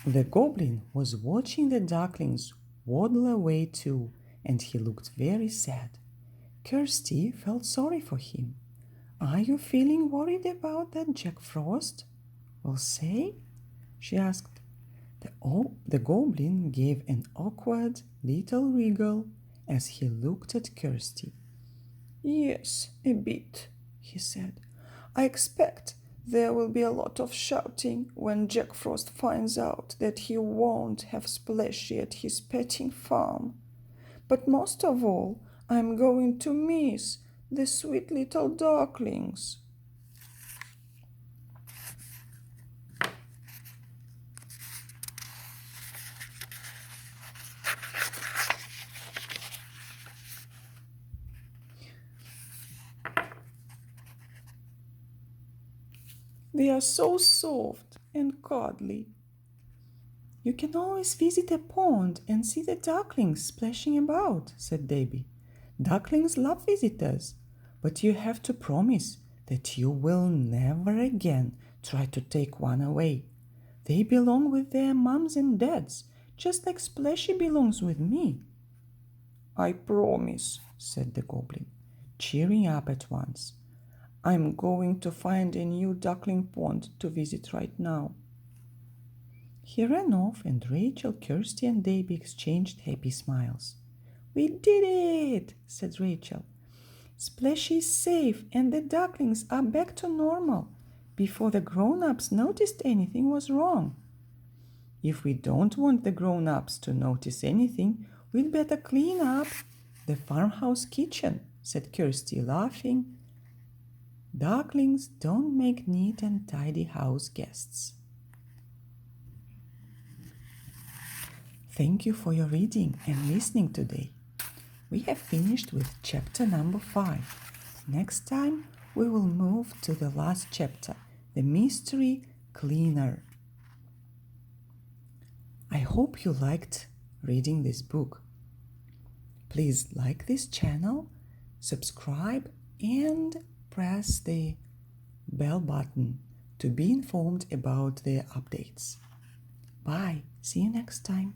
The goblin was watching the ducklings waddle away too, and he looked very sad. Kirsty felt sorry for him. "Are you feeling worried about that Jack Frost will say?" she asked. The goblin gave an awkward little wriggle as he looked at Kirsty. "Yes, a bit," he said. "I expect there will be a lot of shouting when Jack Frost finds out that he won't have Splashy at his petting farm. But most of all, I'm going to miss the sweet little ducklings." "They are so soft and cuddly." "You can always visit a pond and see the ducklings splashing about," said Debbie. "Ducklings love visitors, but you have to promise that you will never again try to take one away. They belong with their mums and dads, just like Splashy belongs with me." "I promise," said the goblin, cheering up at once. "I'm going to find a new duckling pond to visit right now." He ran off, and Rachel, Kirsty, and Debbie exchanged happy smiles. "We did it," said Rachel. "Splashy is safe, and the ducklings are back to normal before the grown-ups noticed anything was wrong." "If we don't want the grown-ups to notice anything, we'd better clean up the farmhouse kitchen," said Kirsty, laughing. "Ducklings don't make neat and tidy house guests." Thank you for your reading and listening today. We have finished with chapter number 5. Next time we will move to the last chapter, the mystery cleaner. I hope you liked reading this book. Please like this channel, subscribe, and press the bell button to be informed about the updates. Bye. See you next time.